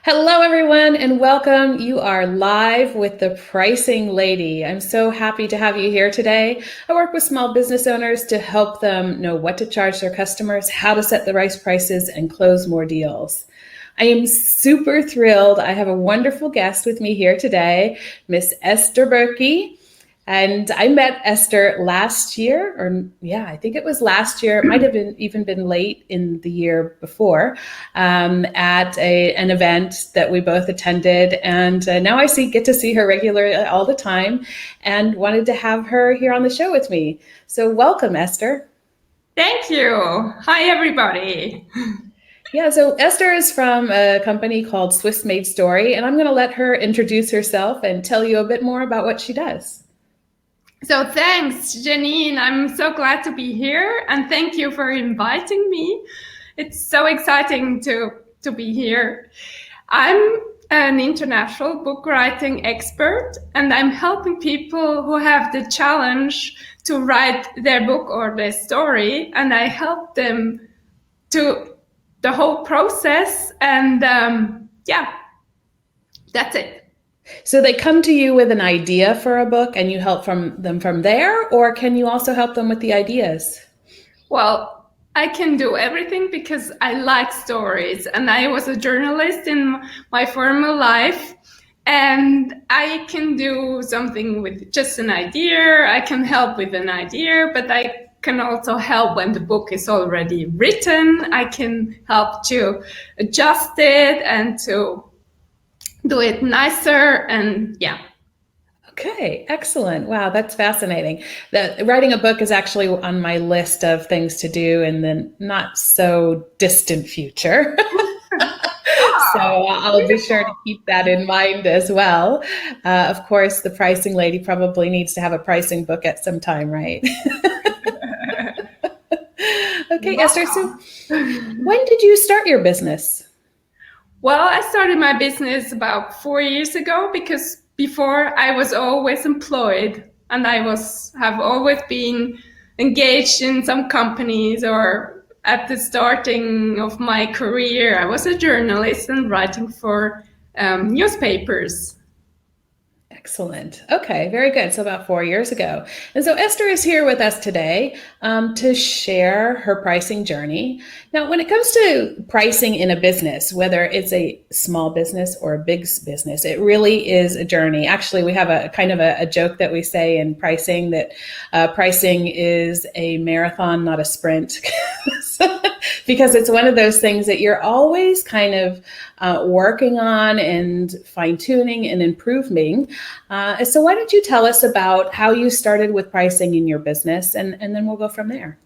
Hello, everyone, and welcome. You are live with the Pricing Lady. I'm so happy to have you here today. I work with small business owners to help them know what to charge their customers, how to set the right prices, and close more deals. I am super thrilled. I have a wonderful guest with me here today, Miss Esther Bürki. And I met Esther last year, I think it was last year. It might have been even been late in the year before, at an event that we both attended. And now get to see her regularly all the time, and wanted to have her here on the show with me. So welcome, Esther. Thank you. Hi, everybody. Yeah, so Esther is from a company called Swiss Made Story, and I'm going to let her introduce herself and tell you a bit more about what she does. So thanks, Janine. I'm so glad to be here, and thank you for inviting me. It's so exciting to be here. I'm an international book writing expert, and I'm helping people who have the challenge to write their book or their story, and I help them to the whole process, and that's it. So they come to you with an idea for a book and you help them from there, or can you also help them with the ideas? Well, I can do everything because I like stories, and I was a journalist in my former life, and I can do something with just an idea. I can help with an idea, but I can also help when the book is already written. I can help to adjust it and to do it nicer, and yeah. Okay, excellent. Wow, that's fascinating. Writing a book is actually on my list of things to do in the not so distant future. So I'll be sure to keep that in mind as well. Of course, the Pricing Lady probably needs to have a pricing book at some time, right? Okay, wow. Esther, so when did you start your business? Well, I started my business about 4 years ago because before I was always employed, and I have always been engaged in some companies, or at the starting of my career, I was a journalist and writing for newspapers. Excellent. Okay, very good. So about 4 years ago. And so Esther is here with us today to share her pricing journey. Now, when it comes to pricing in a business, whether it's a small business or a big business, it really is a journey. Actually, we have a kind of a joke that we say in pricing that pricing is a marathon, not a sprint. Because it's one of those things that you're always kind of working on and fine-tuning and improving. So why don't you tell us about how you started with pricing in your business, and then we'll go from there.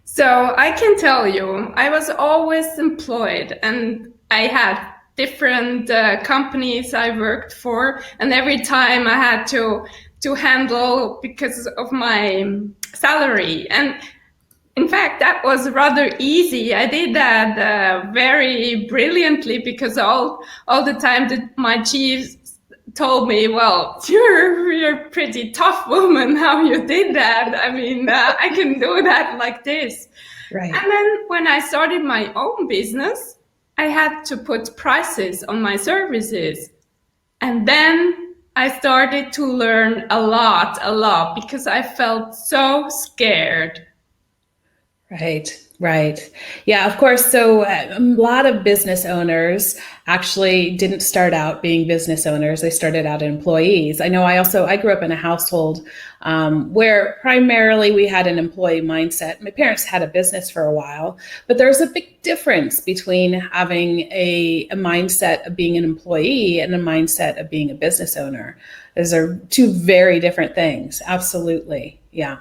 So I can tell you, I was always employed, and I had different companies I worked for, and every time I had to handle because of my salary. And in fact, that was rather easy. I did that very brilliantly because all the time that my chiefs told me, well, you're a pretty tough woman, how you did that. I mean, I can do that like this. Right. And then when I started my own business, I had to put prices on my services. And then I started to learn a lot, because I felt so scared. Right. Yeah, of course. So a lot of business owners actually didn't start out being business owners. They started out employees. I know I grew up in a household where primarily we had an employee mindset. My parents had a business for a while, but there's a big difference between having a mindset of being an employee and a mindset of being a business owner. Those are two very different things. Absolutely. Yeah.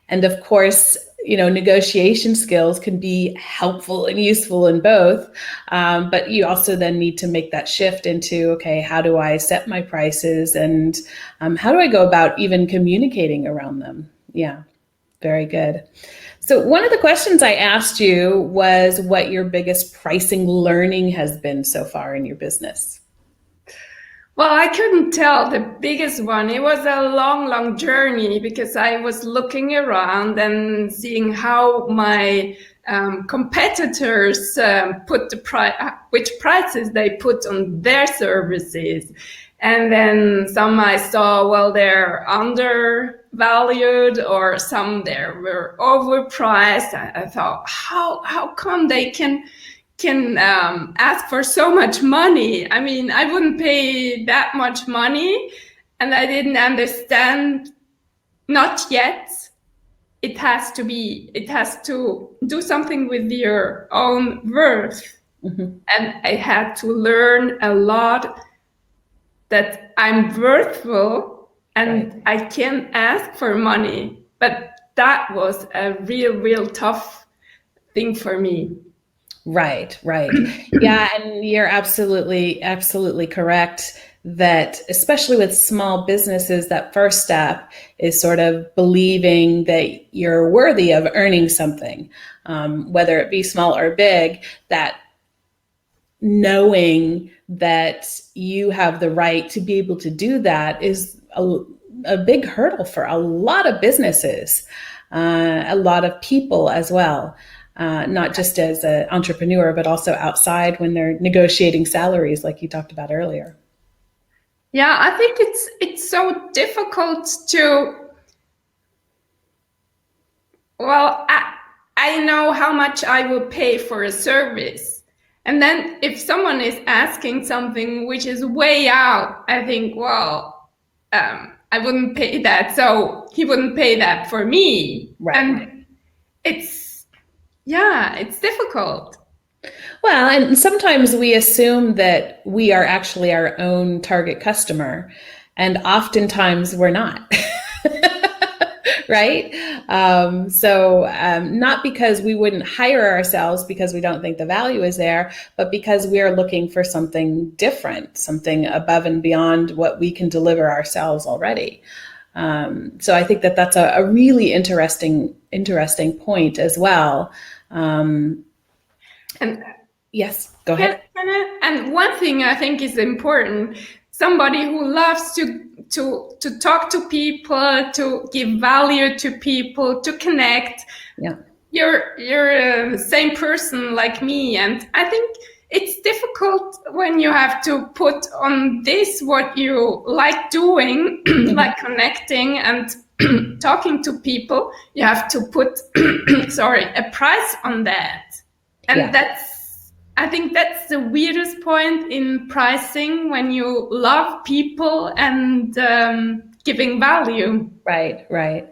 And of course, negotiation skills can be helpful and useful in both. But you also then need to make that shift into, okay, how do I set my prices, and how do I go about even communicating around them? Yeah, very good. So one of the questions I asked you was what your biggest pricing learning has been so far in your business. Well, I couldn't tell the biggest one. It was a long journey because I was looking around and seeing how my competitors put which prices they put on their services. And then some I saw, well, they're undervalued, or some they were overpriced. I thought, how come they can ask for so much money? I mean, I wouldn't pay that much money, and I didn't understand. Not yet. It has to do something with your own worth. Mm-hmm. And I had to learn a lot that I'm worthful and I can ask for money. But that was a real tough thing for me. Right. Yeah, and you're absolutely correct that especially with small businesses, that first step is sort of believing that you're worthy of earning something, whether it be small or big, that knowing that you have the right to be able to do that is a big hurdle for a lot of businesses, a lot of people as well. Not just as an entrepreneur, but also outside when they're negotiating salaries, like you talked about earlier. Yeah, I think it's so difficult to. Well, I know how much I will pay for a service, and then if someone is asking something which is way out, I think, well, I wouldn't pay that, so he wouldn't pay that for me, right. And it's difficult. Well, and sometimes we assume that we are actually our own target customer, and oftentimes we're not. Right? So not because we wouldn't hire ourselves because we don't think the value is there, but because we are looking for something different, something above and beyond what we can deliver ourselves already. So I think that that's a really interesting point as well. And yes, go ahead. And one thing I think is important, somebody who loves to talk to people, to give value to people, to connect. Yeah. You're the same person like me. And I think it's difficult when you have to put on this what you like doing, like connecting and talking to people. You have to put, a price on that. And I think that's the weirdest point in pricing, when you love people and giving value. Right.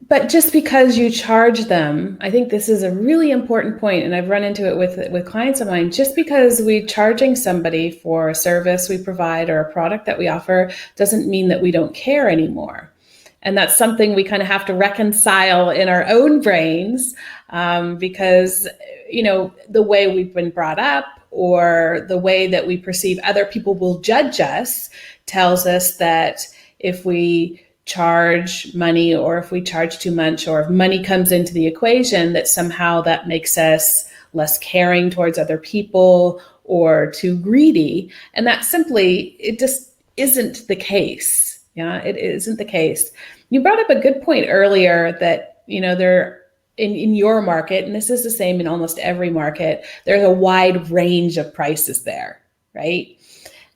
But just because you charge them, I think this is a really important point, and I've run into it with clients of mine. Just because we're charging somebody for a service we provide or a product that we offer doesn't mean that we don't care anymore. And that's something we kind of have to reconcile in our own brains, because, the way we've been brought up or the way that we perceive other people will judge us tells us that if we charge money, or if we charge too much, or if money comes into the equation, that somehow that makes us less caring towards other people or too greedy. And that simply, it just isn't the case. Yeah, it isn't the case. You brought up a good point earlier that, there in your market, and this is the same in almost every market, there's a wide range of prices there, right?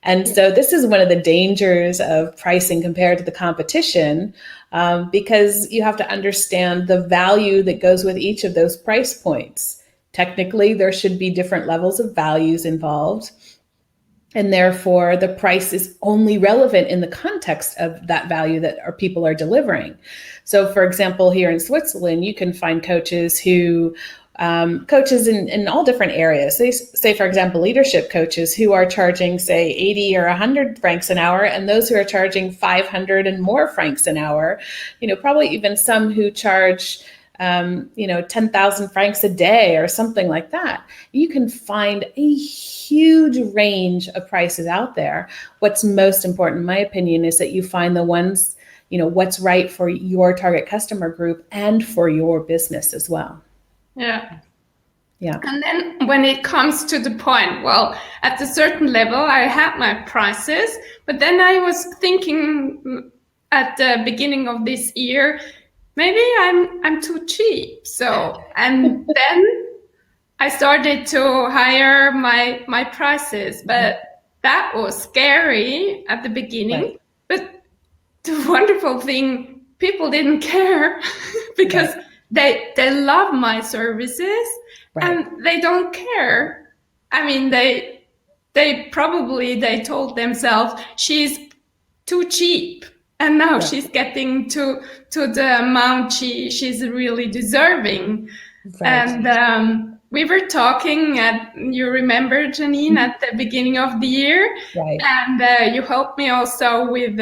And so this is one of the dangers of pricing compared to the competition, because you have to understand the value that goes with each of those price points. Technically, there should be different levels of values involved. And therefore, the price is only relevant in the context of that value that our people are delivering. So, for example, here in Switzerland, you can find coaches who coaches in all different areas. They say, for example, leadership coaches who are charging, say, 80 or 100 francs an hour, and those who are charging 500 and more francs an hour. Probably even some who charge 10,000 francs a day or something like that. You can find a huge range of prices out there. What's most important, in my opinion, is that you find the ones, what's right for your target customer group and for your business as well. Yeah. Yeah. And then when it comes to the point, well, at a certain level, I had my prices, but then I was thinking at the beginning of this year, maybe I'm too cheap. So, and then I started to higher my prices, but that was scary at the beginning. Right. But the wonderful thing, people didn't care because they love my services Right. and they don't care. I mean, they probably they told themselves she's too cheap, and now Right. she's getting to the amount she's really deserving. Right. And we were talking at, you remember, Janine, at the beginning of the year, Right. and you helped me also with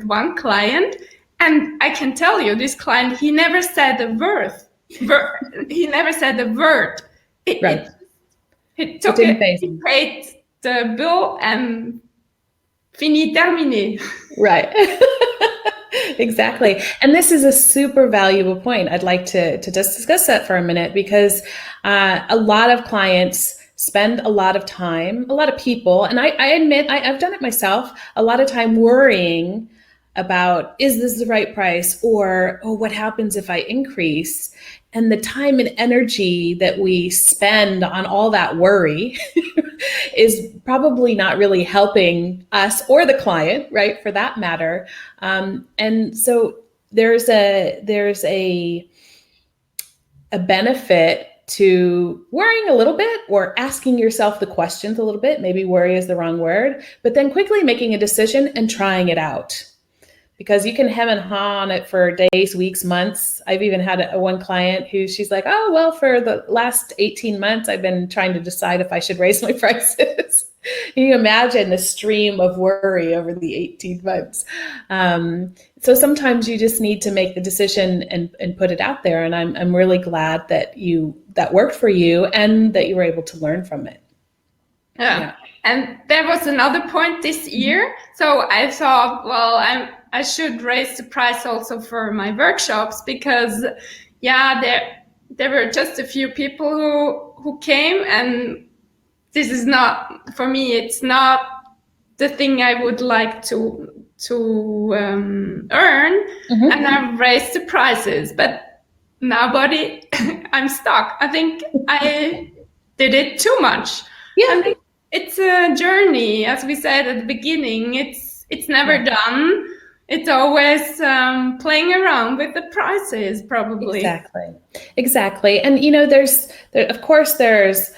one client. And I can tell you, this client, he never said a word. He never said a word. Right. He took didn't it, phase he him. paid the bill, and fini terminé. Right. Exactly. And this is a super valuable point. I'd like to just discuss that for a minute because a lot of clients spend a lot of time, a lot of people, and I admit I've done it myself, a lot of time worrying about, is this the right price? Or, oh, what happens if I increase? And the time and energy that we spend on all that worry is probably not really helping us or the client, right? For that matter. And so there's a benefit to worrying a little bit or asking yourself the questions a little bit. Maybe worry is the wrong word, but then quickly making a decision and trying it out. Because you can hem and haw on it for days, weeks, months. I've even had one client who she's like, oh, well, for the last 18 months, I've been trying to decide if I should raise my prices. Can you imagine the stream of worry over the 18 months? So sometimes you just need to make the decision and put it out there. And I'm really glad that that worked for you and that you were able to learn from it. Yeah. And there was another point this year. So I thought, well, I should raise the price also for my workshops because, there were just a few people who came, and this is not, for me, it's not the thing I would like to earn. And I raised the prices, but nobody, I'm stuck. I think I did it too much. Yeah. And it's a journey, as we said at the beginning. It's never done. It's always playing around with the prices, probably. Exactly. And of course, there's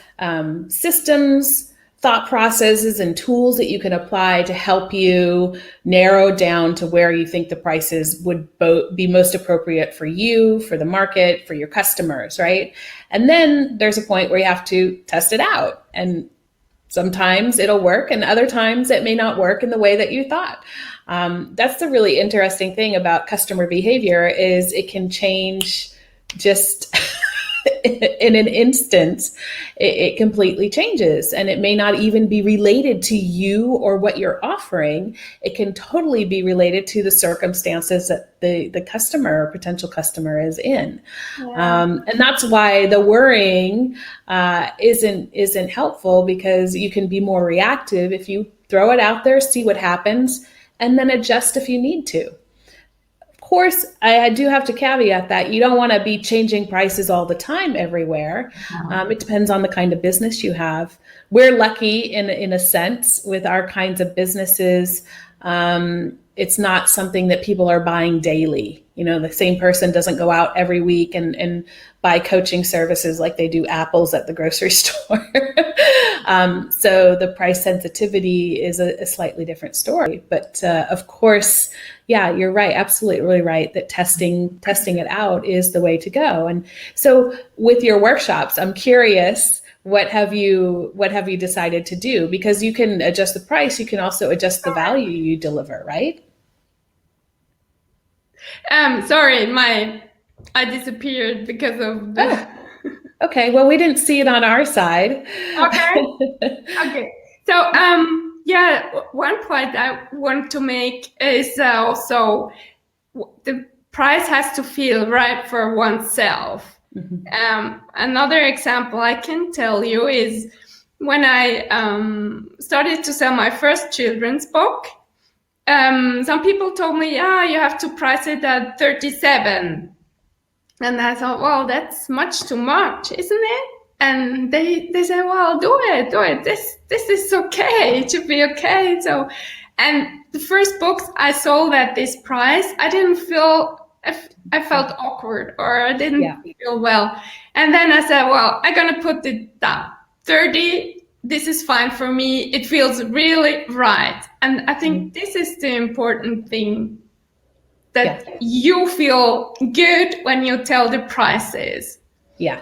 systems, thought processes, and tools that you can apply to help you narrow down to where you think the prices would be most appropriate for you, for the market, for your customers, right? And then there's a point where you have to test it out, and sometimes it'll work and other times it may not work in the way that you thought. That's the really interesting thing about customer behavior is it can change just in an instant. It completely changes, and it may not even be related to you or what you're offering. It can totally be related to the circumstances that the customer or potential customer is in. And that's why the worrying isn't helpful, because you can be more reactive if you throw it out there, see what happens, and then adjust if you need to. Of course, I do have to caveat that you don't want to be changing prices all the time everywhere. It depends on the kind of business you have. We're lucky in a sense with our kinds of businesses. It's not something that people are buying daily. The same person doesn't go out every week and buy coaching services like they do apples at the grocery store. So the price sensitivity is a slightly different story. But of course, you're right, absolutely right, that testing it out is the way to go. And so with your workshops, I'm curious, what have you decided to do? Because you can adjust the price, you can also adjust the value you deliver, right? Sorry, I disappeared because of the... Okay, well, we didn't see it on our side. Okay. So, one point I want to make is also the price has to feel right for oneself. Another example I can tell you is when I started to sell my first children's book, some people told me, yeah, you have to price it at 37. And I thought, well, that's much too much, isn't it? And they said, well, do it. This is okay. It should be okay. So, and the first books I sold at this price, I didn't feel, I felt awkward, or I didn't feel well. And then I said, well, I'm going to put it down. 30, this is fine for me. It feels really right. And I think this is the important thing, that you feel good when you tell the prices. Yeah.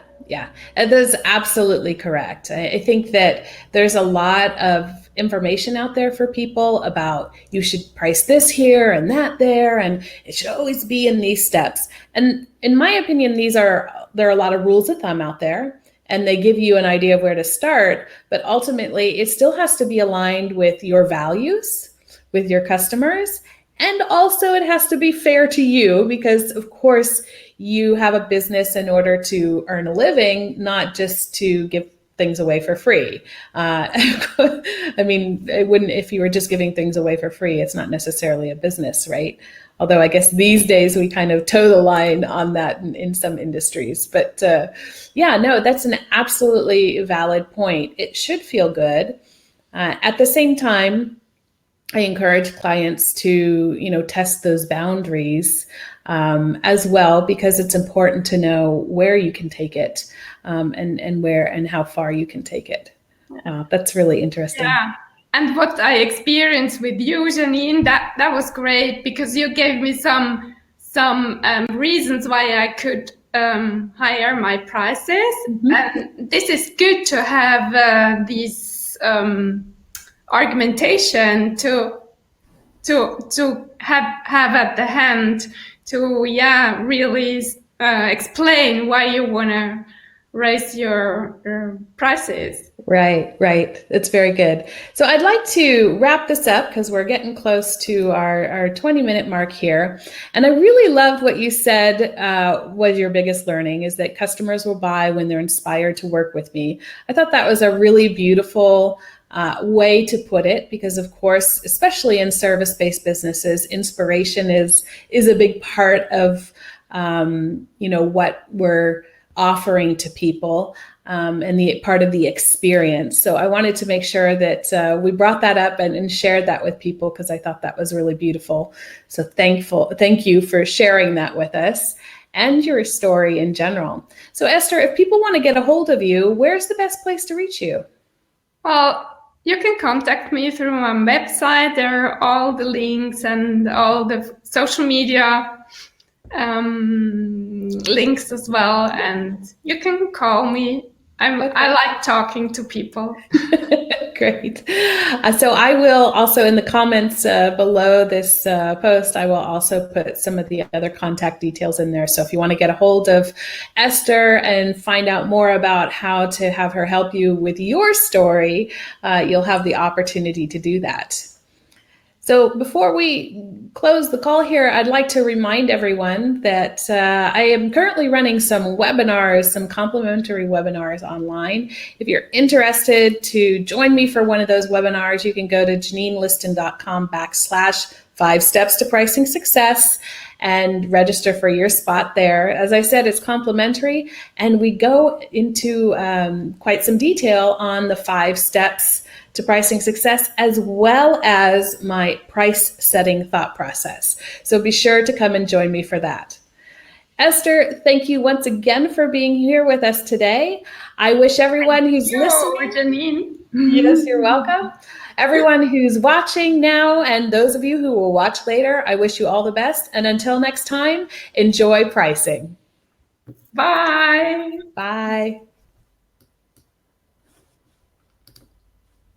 And that's absolutely correct. I think that there's a lot of information out there for people about you should price this here and that there, and it should always be in these steps. And in my opinion, there are a lot of rules of thumb out there, and they give you an idea of where to start, but ultimately it still has to be aligned with your values, with your customers. And also it has to be fair to you, because of course you have a business in order to earn a living, not just to give things away for free. I mean, it wouldn't, if you were just giving things away for free, it's not necessarily a business, right? Although I guess these days we kind of toe the line on that in some industries. But that's an absolutely valid point. It should feel good. At the same time, I encourage clients to, test those boundaries as well, because it's important to know where you can take it and where and how far you can take it. That's really interesting. Yeah. And what I experienced with you, Janine, that was great, because you gave me some reasons why I could higher my prices. Mm-hmm. And this is good to have these argumentation to have at the hand to really explain why you want to raise your prices. Right. That's very good. So I'd like to wrap this up, because we're getting close to our 20-minute mark here. And I really loved what you said was your biggest learning is that customers will buy when they're inspired to work with me. I thought that was a really beautiful way to put it, because of course, especially in service-based businesses, inspiration is a big part of what we're offering to people, and the part of the experience. So I wanted to make sure that we brought that up and shared that with people, because I thought that was really beautiful. So thank you for sharing that with us and your story in general. So Esther, if people want to get a hold of you, where's the best place to reach you? Well, you can contact me through my website. There are all the links and all the social media links as well. And you can call me. I like talking to people. Great. So I will also, in the comments below this post, I will also put some of the other contact details in there. So if you want to get a hold of Esther and find out more about how to have her help you with your story, you'll have the opportunity to do that. So before we close the call here, I'd like to remind everyone that I am currently running some webinars, some complimentary webinars online. If you're interested to join me for one of those webinars, you can go to janineliston.com/5 steps to pricing success and register for your spot there. As I said, it's complimentary, and we go into quite some detail on the 5 steps to pricing success, as well as my price setting thought process. So be sure to come and join me for that. Esther, thank you once again for being here with us today. I wish everyone who's listening, Janine. Yes, you're welcome. Everyone who's watching now and those of you who will watch later, I wish you all the best. And until next time, enjoy pricing. Bye.